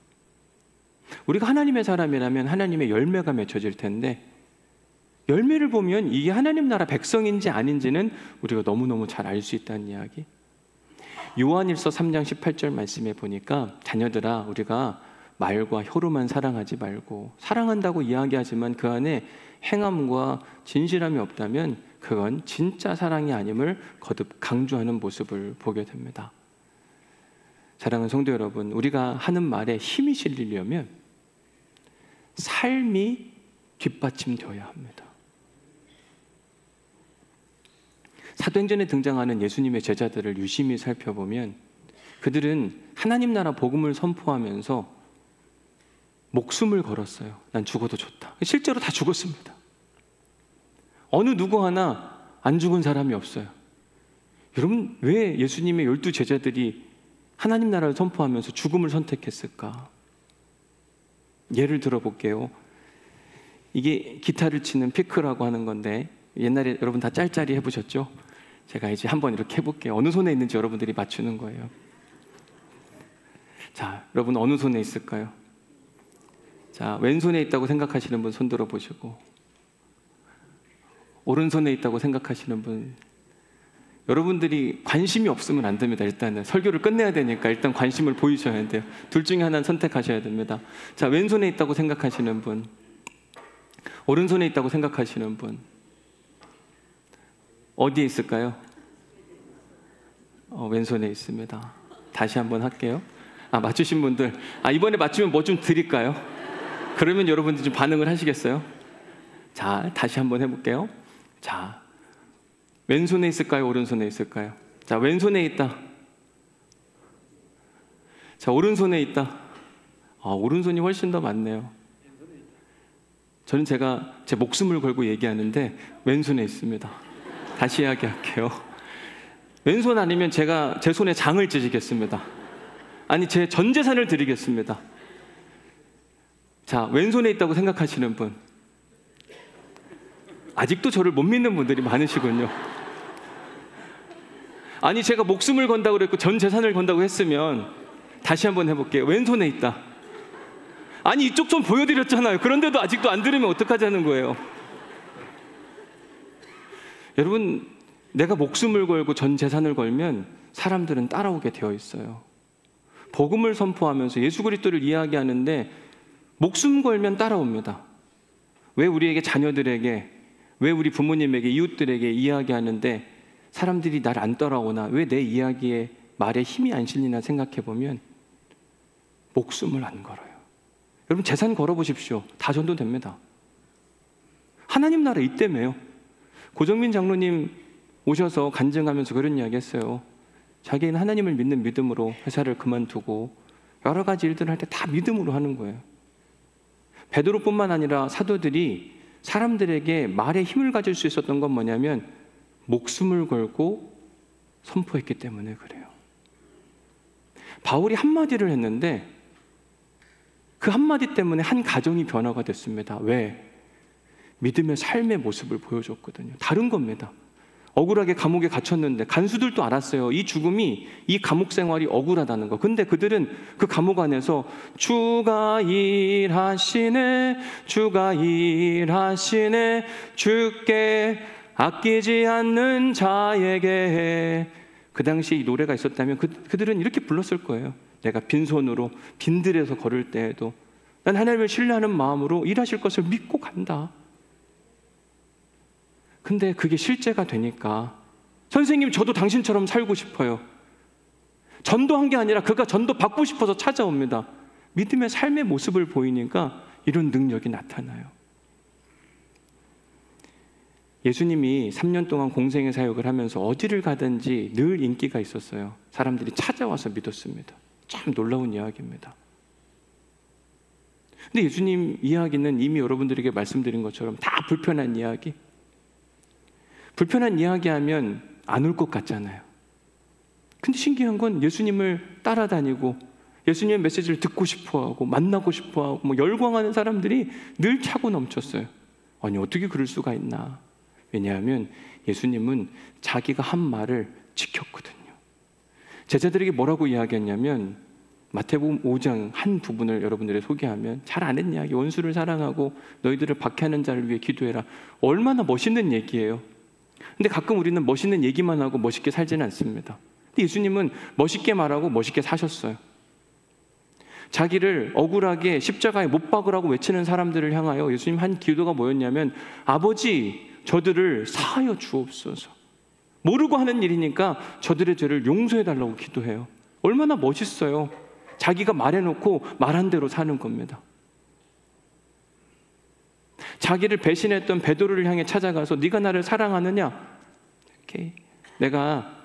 우리가 하나님의 사람이라면 하나님의 열매가 맺혀질 텐데 열매를 보면 이게 하나님 나라 백성인지 아닌지는 우리가 너무너무 잘 알 수 있다는 이야기. 요한일서 3장 18절 말씀에 보니까 자녀들아 우리가 말과 혀로만 사랑하지 말고 사랑한다고 이야기하지만 그 안에 행함과 진실함이 없다면 그건 진짜 사랑이 아님을 거듭 강조하는 모습을 보게 됩니다. 사랑하는 성도 여러분, 우리가 하는 말에 힘이 실리려면 삶이 뒷받침되어야 합니다. 사도행전에 등장하는 예수님의 제자들을 유심히 살펴보면 그들은 하나님 나라 복음을 선포하면서 목숨을 걸었어요. 난 죽어도 좋다. 실제로 다 죽었습니다. 어느 누구 하나 안 죽은 사람이 없어요. 여러분, 왜 예수님의 12 제자들이 하나님 나라를 선포하면서 죽음을 선택했을까? 예를 들어볼게요. 이게 기타를 치는 피크라고 하는 건데 옛날에 여러분 다 짤짤이 해보셨죠? 제가 이제 한번 이렇게 해볼게요. 어느 손에 있는지 여러분들이 맞추는 거예요. 자, 여러분 어느 손에 있을까요? 자, 왼손에 있다고 생각하시는 분 손 들어보시고, 오른손에 있다고 생각하시는 분, 여러분들이 관심이 없으면 안 됩니다. 일단은 설교를 끝내야 되니까 일단 관심을 보이셔야 돼요. 둘 중에 하나는 선택하셔야 됩니다. 자, 왼손에 있다고 생각하시는 분, 오른손에 있다고 생각하시는 분, 어디에 있을까요? 왼손에 있습니다. 다시 한번 할게요. 맞추신 분들, 이번에 맞추면 뭐 좀 드릴까요? 그러면 여러분들 좀 반응을 하시겠어요? 자, 다시 한번 해볼게요. 자, 왼손에 있을까요? 오른손에 있을까요? 자, 왼손에 있다. 자, 오른손에 있다. 오른손이 훨씬 더 많네요. 저는 제가 제 목숨을 걸고 얘기하는데 왼손에 있습니다. 다시 이야기할게요. 왼손 아니면 제가 제 손에 장을 찢겠습니다. 아니, 제 전 재산을 드리겠습니다. 자, 왼손에 있다고 생각하시는 분, 아직도 저를 못 믿는 분들이 많으시군요. 아니, 제가 목숨을 건다고 그랬고 전 재산을 건다고 했으면 다시 한번 해볼게요. 왼손에 있다. 아니, 이쪽 좀 보여드렸잖아요. 그런데도 아직도 안 들으면 어떡하자는 거예요. 여러분, 내가 목숨을 걸고 전 재산을 걸면 사람들은 따라오게 되어 있어요. 복음을 선포하면서 예수 그리스도를 이야기하는데 목숨 걸면 따라옵니다. 왜 우리에게 자녀들에게, 왜 우리 부모님에게, 이웃들에게 이야기하는데 사람들이 날 안 따라오나, 왜 내 이야기에 말에 힘이 안 실리나 생각해보면 목숨을 안 걸어요. 여러분, 재산 걸어보십시오. 다 전도됩니다. 하나님 나라 이때매요. 고정민 장로님 오셔서 간증하면서 그런 이야기 했어요. 자기는 하나님을 믿는 믿음으로 회사를 그만두고 여러 가지 일들을 할 때 다 믿음으로 하는 거예요. 베드로뿐만 아니라 사도들이 사람들에게 말에 힘을 가질 수 있었던 건 뭐냐면 목숨을 걸고 선포했기 때문에 그래요. 바울이 한마디를 했는데 그 한마디 때문에 한 가정이 변화가 됐습니다. 왜? 믿음의 삶의 모습을 보여줬거든요. 다른 겁니다. 억울하게 감옥에 gat혔는데 간수들도 알았어요. 이 죽음이, 이 감옥 생활이 억울하다는 거. 근데 그들은 그 감옥 안에서 주가 일하시네, 주가 일하시네, 주께 아끼지 않는 자에게. 그 당시에 이 노래가 있었다면 그들은 이렇게 불렀을 거예요. 내가 빈손으로 빈들에서 걸을 때에도 난 하나님을 신뢰하는 마음으로 일하실 것을 믿고 간다. 근데 그게 실제가 되니까 선생님, 저도 당신처럼 살고 싶어요. 전도한 게 아니라 그가 전도 받고 싶어서 찾아옵니다. 믿음의 삶의 모습을 보이니까 이런 능력이 나타나요. 예수님이 3년 동안 공생의 사역을 하면서 어디를 가든지 늘 인기가 있었어요. 사람들이 찾아와서 믿었습니다. 참 놀라운 이야기입니다. 근데 예수님 이야기는 이미 여러분들에게 말씀드린 것처럼 다 불편한 이야기. 불편한 이야기하면 안 올 것 같잖아요. 근데 신기한 건 예수님을 따라다니고 예수님의 메시지를 듣고 싶어하고 만나고 싶어하고 열광하는 사람들이 늘 차고 넘쳤어요. 아니, 어떻게 그럴 수가 있나. 왜냐하면 예수님은 자기가 한 말을 지켰거든요. 제자들에게 뭐라고 이야기했냐면, 마태복음 5장 한 부분을 여러분들이 소개하면 잘 아는 이야기, 원수를 사랑하고 너희들을 박해하는 자를 위해 기도해라. 얼마나 멋있는 얘기예요. 근데 가끔 우리는 멋있는 얘기만 하고 멋있게 살지는 않습니다. 근데 예수님은 멋있게 말하고 멋있게 사셨어요. 자기를 억울하게 십자가에 못 박으라고 외치는 사람들을 향하여 예수님 한 기도가 뭐였냐면, 아버지, 저들을 사하여 주옵소서. 모르고 하는 일이니까 저들의 죄를 용서해 달라고 기도해요. 얼마나 멋있어요. 자기가 말해놓고 말한 대로 사는 겁니다. 자기를 배신했던 베드로를 향해 찾아가서 네가 나를 사랑하느냐? 이렇게 내가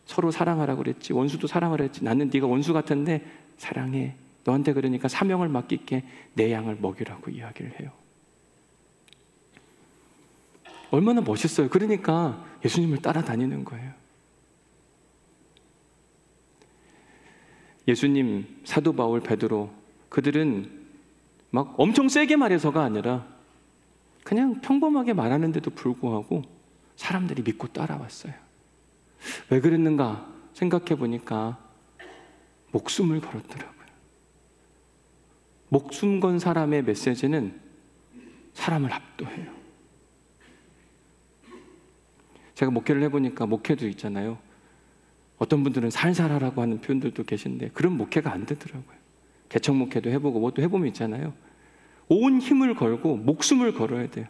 서로 사랑하라고 그랬지, 원수도 사랑하라 했지. 나는 네가 원수 같은데 사랑해. 너한테 그러니까 사명을 맡길게. 내 양을 먹이라고 이야기를 해요. 얼마나 멋있어요. 그러니까 예수님을 따라다니는 거예요. 예수님, 사도 바울, 베드로, 그들은 막 엄청 세게 말해서가 아니라 그냥 평범하게 말하는데도 불구하고 사람들이 믿고 따라왔어요. 왜 그랬는가 생각해 보니까 목숨을 걸었더라고요. 목숨 건 사람의 메시지는 사람을 압도해요. 제가 목회를 해보니까 목회도 있잖아요. 어떤 분들은 살살하라고 하는 표현들도 계신데 그런 목회가 안 되더라고요. 개척 목회도 해보고 뭐 또 해보면 있잖아요. 온 힘을 걸고 목숨을 걸어야 돼요.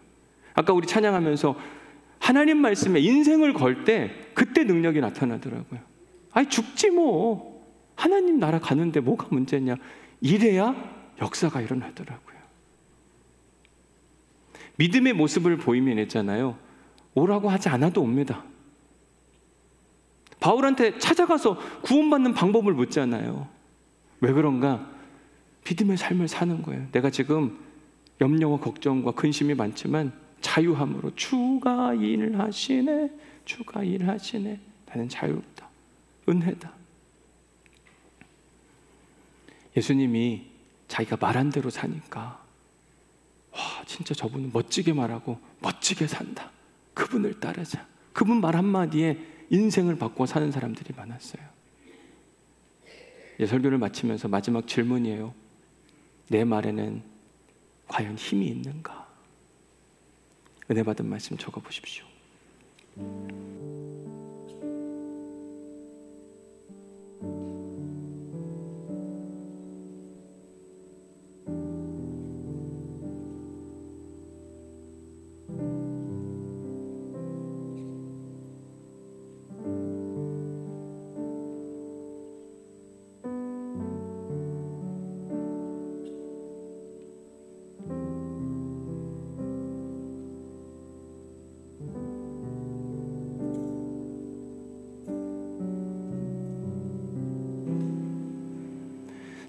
아까 우리 찬양하면서 하나님 말씀에 인생을 걸 때 그때 능력이 나타나더라고요. 아니, 죽지 뭐. 하나님 나라 가는데 뭐가 문제냐. 이래야 역사가 일어나더라고요. 믿음의 모습을 보이면 있잖아요. 오라고 하지 않아도 옵니다. 바울한테 찾아가서 구원받는 방법을 묻잖아요. 왜 그런가? 믿음의 삶을 사는 거예요. 내가 지금 염려와 걱정과 근심이 많지만 자유함으로 주가 일하시네, 주가 일하시네. 나는 자유롭다. 은혜다. 예수님이 자기가 말한 대로 사니까 와, 진짜 저분은 멋지게 말하고 멋지게 산다. 그분을 따르자. 그분 말 한마디에 인생을 바꿔 사는 사람들이 많았어요. 이제 설교를 마치면서 마지막 질문이에요. 내 말에는 과연 힘이 있는가? 은혜 받은 말씀 적어보십시오.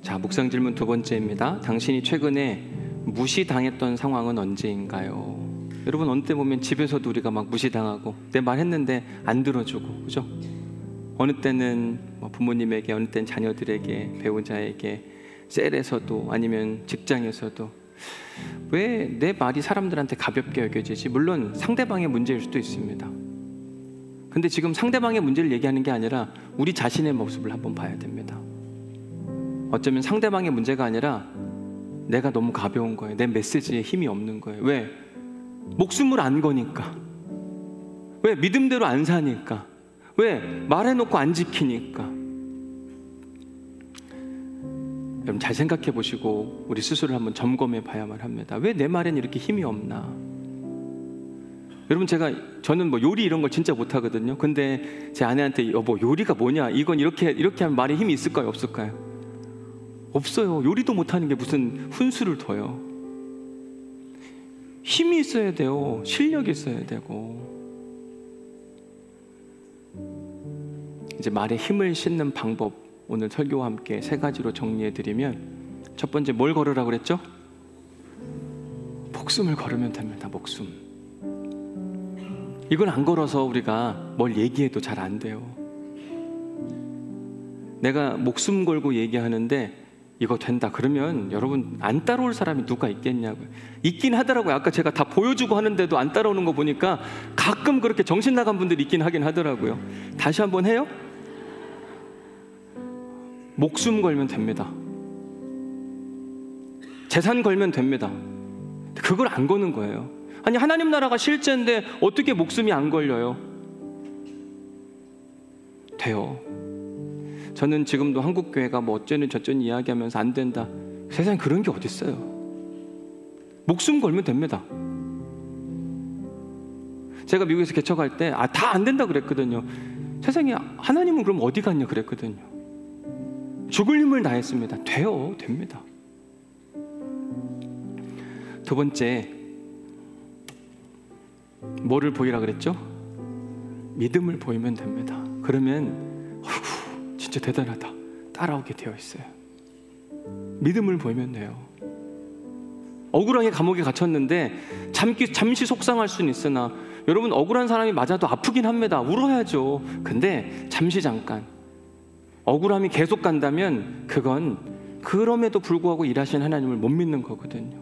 자, 묵상 질문 두 번째입니다. 당신이 최근에 무시당했던 상황은 언제인가요? 여러분, 어느 때 보면 집에서도 우리가 막 무시당하고 내 말 했는데 안 들어주고, 그죠? 어느 때는 부모님에게, 어느 때는 자녀들에게, 배우자에게, 셀에서도 아니면 직장에서도 왜 내 말이 사람들한테 가볍게 여겨지지? 물론 상대방의 문제일 수도 있습니다. 근데 지금 상대방의 문제를 얘기하는 게 아니라 우리 자신의 모습을 한번 봐야 됩니다. 어쩌면 상대방의 문제가 아니라 내가 너무 가벼운 거예요. 내 메시지에 힘이 없는 거예요. 왜? 목숨을 안 거니까. 왜? 믿음대로 안 사니까. 왜? 말해놓고 안 지키니까. 여러분 잘 생각해 보시고 우리 스스로를 한번 점검해 봐야만 합니다. 왜 내 말엔 이렇게 힘이 없나? 여러분 저는 뭐 요리 이런 걸 진짜 못하거든요. 근데 제 아내한테 여보 요리가 뭐냐? 이건 이렇게 하면 말에 힘이 있을까요? 없을까요? 없어요. 요리도 못하는 게 무슨 훈수를 둬요. 힘이 있어야 돼요. 실력이 있어야 되고. 이제 말에 힘을 싣는 방법, 오늘 설교와 함께 3가지로 정리해드리면, 첫 번째 뭘 걸으라고 그랬죠? 목숨을 걸으면 됩니다. 목숨. 이걸 안 걸어서 우리가 뭘 얘기해도 잘 안 돼요. 내가 목숨 걸고 얘기하는데 이거 된다 그러면 여러분 안 따라올 사람이 누가 있겠냐고요. 있긴 하더라고요. 아까 제가 다 보여주고 하는데도 안 따라오는 거 보니까 가끔 그렇게 정신 나간 분들이 있긴 하긴 하더라고요. 다시 한번 해요. 목숨 걸면 됩니다. 재산 걸면 됩니다. 그걸 안 거는 거예요. 아니 하나님 나라가 실제인데 어떻게 목숨이 안 걸려요? 돼요. 저는 지금도 한국교회가 뭐 어쩌니 저쩌니 이야기하면서 안 된다. 세상에 그런 게 어디 있어요. 목숨 걸면 됩니다. 제가 미국에서 개척할 때 다 안 된다 그랬거든요. 세상에 하나님은 그럼 어디 갔냐 그랬거든요. 죽을 힘을 다했습니다. 돼요. 됩니다. 두 번째 뭐를 보이라 그랬죠? 믿음을 보이면 됩니다. 그러면 진짜 대단하다. 따라오게 되어 있어요. 믿음을 보이면 돼요. 억울하게 감옥에 갇혔는데 잠시 속상할 수는 있으나 여러분 억울한 사람이 맞아도 아프긴 합니다. 울어야죠. 근데 잠깐 억울함이 계속 간다면 그건 그럼에도 불구하고 일하신 하나님을 못 믿는 거거든요.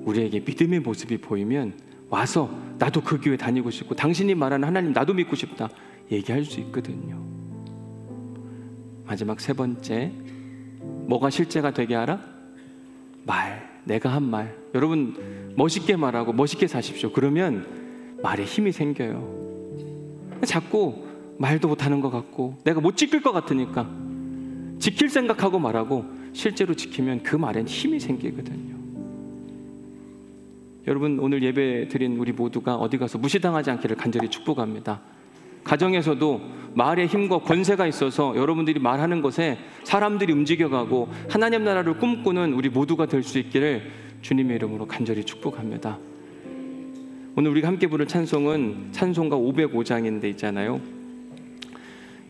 우리에게 믿음의 모습이 보이면 와서 나도 그 교회 다니고 싶고 당신이 말하는 하나님 나도 믿고 싶다 얘기할 수 있거든요. 마지막 3번째 뭐가 실제가 되게 하라? 말, 내가 한 말. 여러분 멋있게 말하고 멋있게 사십시오. 그러면 말에 힘이 생겨요. 자꾸 말도 못하는 것 같고 내가 못 지킬 것 같으니까 지킬 생각하고 말하고 실제로 지키면 그 말엔 힘이 생기거든요. 여러분 오늘 예배 드린 우리 모두가 어디 가서 무시당하지 않기를 간절히 축복합니다. 가정에서도 말의 힘과 권세가 있어서 여러분들이 말하는 것에 사람들이 움직여가고 하나님 나라를 꿈꾸는 우리 모두가 될 수 있기를 주님의 이름으로 간절히 축복합니다. 오늘 우리가 함께 부를 찬송은 찬송가 505장인데 있잖아요.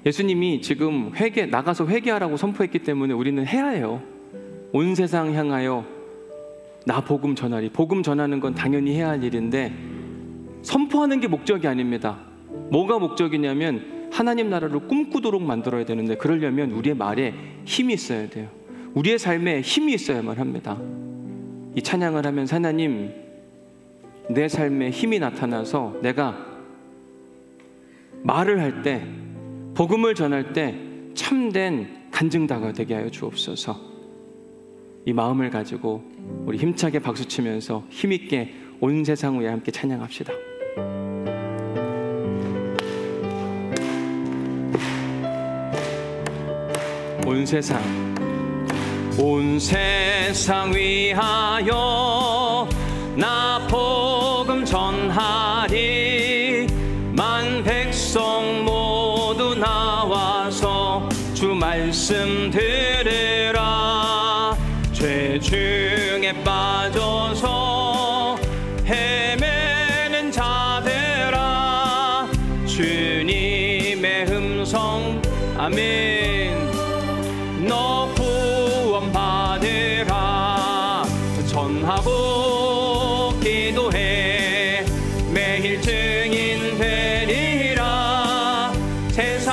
예수님이 지금 나가서 회개하라고 선포했기 때문에 우리는 해야 해요. 온 세상 향하여 나 복음 전하리. 복음 전하는 건 당연히 해야 할 일인데 선포하는 게 목적이 아닙니다. 뭐가 목적이냐면 하나님 나라를 꿈꾸도록 만들어야 되는데 그러려면 우리의 말에 힘이 있어야 돼요. 우리의 삶에 힘이 있어야만 합니다. 이 찬양을 하면서 하나님 내 삶에 힘이 나타나서 내가 말을 할 때 복음을 전할 때 참된 간증다가 되게 하여 주옵소서. 이 마음을 가지고 우리 힘차게 박수치면서 힘있게 온 세상 위에 함께 찬양합시다. 온 세상 위하여 나 복음 전하리. 만 백성 모두 나와서 주 말씀 들으라. 죄 중에 빠져서 헤매는 자들아 주님의 음성 아멘. 너 구원 받으라. 전하고 기도해 매일 증인 되리라. 세상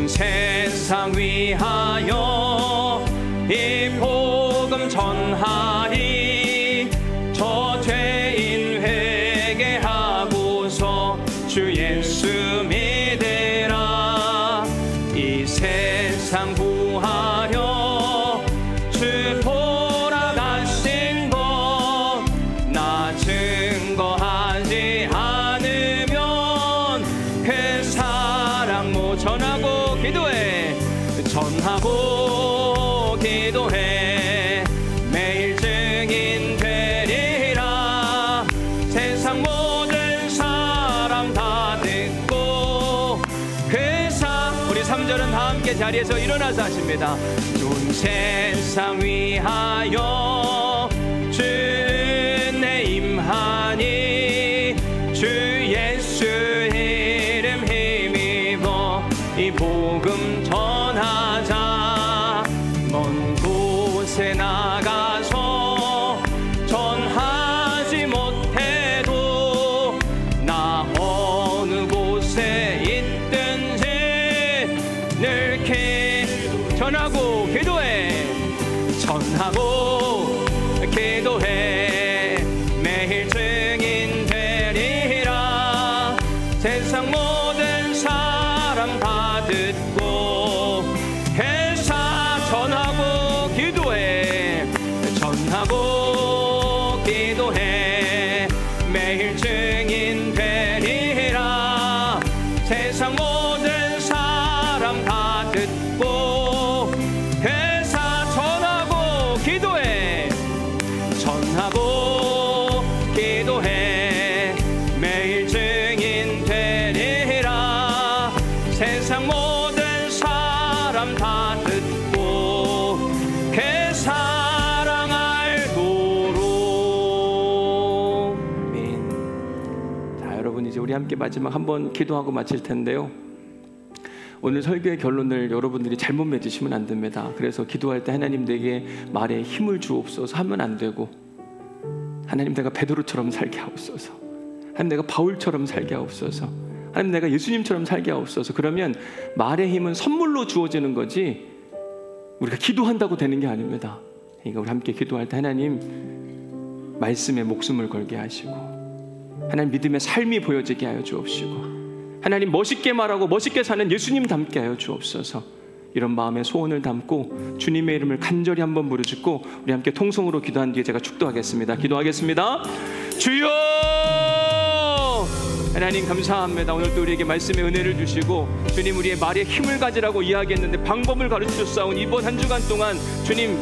온 세상 위하여 이 복음 전하리. 저 죄인 회개하고서 주 예수 믿으라. 이 세상 구하려 주 돌아가신 것 나 증거하지 않으면 그 사랑 못 전하고 기도해. 전하고 기도해. 매일 증인 되리라. 세상 모든 사람 다 듣고 우리 3절은 다 함께 자리에서 일어나서 하십니다. 온 세상 위하여 주 은혜 임하니. 주 예수 이름 힘입어 이 복음 전하자. 먼 곳에 나가서 전하지 못해도 나 어느 곳에 있든지 늘 전하고 기도해. 전하고 기도해. 매일 증인 되리라. 세상 모든 사람 다 듣고 회사 전하고 기도해. 전하고 기도해. 매일 증인 되리라. 세상 모든 사람 다 듣고 회사 전하고 기도해. 전하고 기도해. 매일 증인 되리라. 세상 모든 사람 다 듣고 그 사랑 알도록. 아멘. 자, 여러분 이제 우리 함께 마지막 한번 기도하고 마칠 텐데요. 오늘 설교의 결론을 여러분들이 잘못 맺으시면 안 됩니다. 그래서 기도할 때 하나님 내게 말에 힘을 주옵소서 하면 안 되고, 하나님 내가 베드로처럼 살게 하옵소서, 하나님 내가 바울처럼 살게 하옵소서, 하나님 내가 예수님처럼 살게 하옵소서. 그러면 말의 힘은 선물로 주어지는 거지 우리가 기도한다고 되는 게 아닙니다. 그러니까 우리 함께 기도할 때 하나님 말씀에 목숨을 걸게 하시고, 하나님 믿음의 삶이 보여지게 하여 주옵시고, 하나님 멋있게 말하고 멋있게 사는 예수님 닮게 하여 주옵소서. 이런 마음의 소원을 담고 주님의 이름을 간절히 한번 부르짖고 우리 함께 통성으로 기도한 뒤에 제가 축도하겠습니다. 기도하겠습니다. 주여! 하나님 감사합니다. 오늘도 우리에게 말씀의 은혜를 주시고 주님 우리의 말에 힘을 가지라고 이야기했는데 방법을 가르쳐주사온 이번 한 주간 동안 주님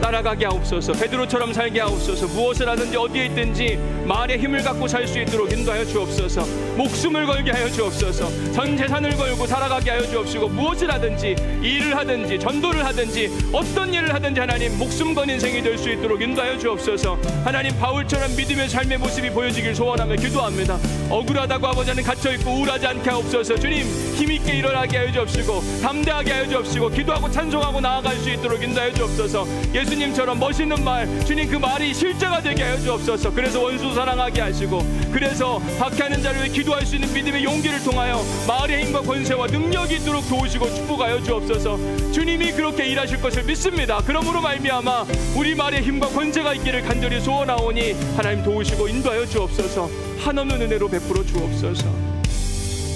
따라가게 하옵소서. 베드로처럼 살게 하옵소서. 무엇을 하든지 어디에 있든지 말의 힘을 갖고 살 수 있도록 인도하여 주옵소서. 목숨을 걸게 하여 주옵소서. 전 재산을 걸고 살아가게 하여 주옵시고, 무엇을 하든지 일을 하든지 전도를 하든지 어떤 일을 하든지 하나님 목숨 건 인생이 될 수 있도록 인도하여 주옵소서. 하나님 바울처럼 믿음의 삶의 모습이 보여지길 소원하며 기도합니다. 억울하다고 아버지 하나님 갇혀있고 우울하지 않게 하옵소서. 주님 힘있게 일어나게 하여 주옵시고 담대하게 하여 주옵시고 기도하고 찬송하고 나아갈 수 있도록 인도하여 주옵소서. 예수님처럼 멋있는 말, 주님 그 말이 실제가 되게 하여 주옵소서. 그래서 원수 사랑하게 하시고, 그래서 박해하는 자를 위해 기도할 수 있는 믿음의 용기를 통하여 말의 힘과 권세와 능력이 있도록 도우시고 축복하여 주옵소서. 주님이 그렇게 일하실 것을 믿습니다. 그러므로 말미암아 우리 말의 힘과 권세가 있기를 간절히 소원하오니 하나님 도우시고 인도하여 주옵소서. 한없는 은혜로 베풀어 주옵소서.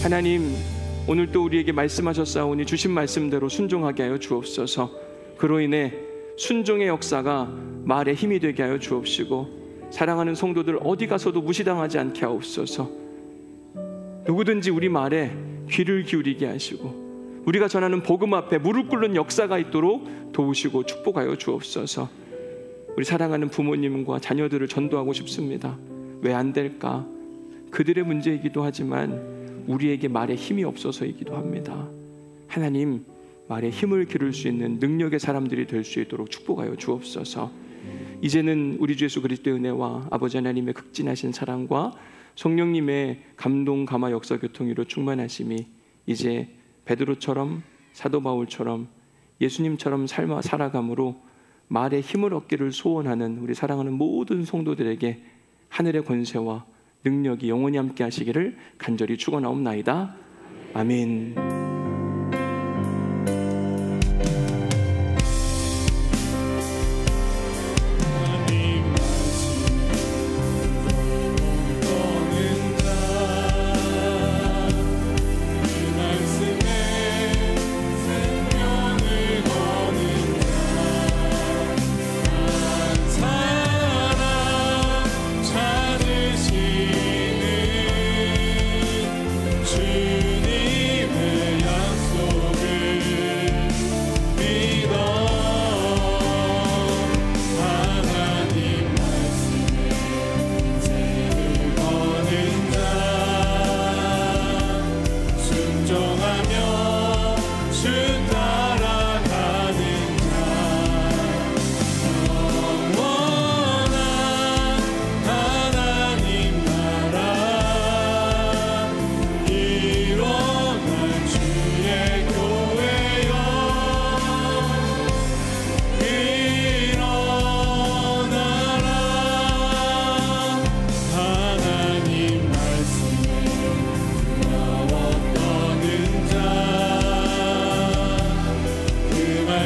하나님 오늘 또 우리에게 말씀하셨사오니 주신 말씀대로 순종하게 하여 주옵소서. 그로 인해 순종의 역사가 말에 힘이 되게 하여 주옵시고, 사랑하는 성도들 어디 가서도 무시당하지 않게 하옵소서. 누구든지 우리 말에 귀를 기울이게 하시고 우리가 전하는 복음 앞에 무릎 꿇는 역사가 있도록 도우시고 축복하여 주옵소서. 우리 사랑하는 부모님과 자녀들을 전도하고 싶습니다. 왜 안 될까? 그들의 문제이기도 하지만 우리에게 말에 힘이 없어서이기도 합니다. 하나님 말에 힘을 기를 수 있는 능력의 사람들이 될 수 있도록 축복하여 주옵소서. 이제는 우리 주 예수 그리스도의 은혜와 아버지 하나님의 극진하신 사랑과 성령님의 감동 감화 역사 교통으로 충만하심이 이제 베드로처럼 사도 바울처럼 예수님처럼 살아감으로 말에 힘을 얻기를 소원하는 우리 사랑하는 모든 성도들에게 하늘의 권세와 능력이 영원히 함께 하시기를 간절히 축원하옵나이다. 아멘.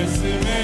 말씀에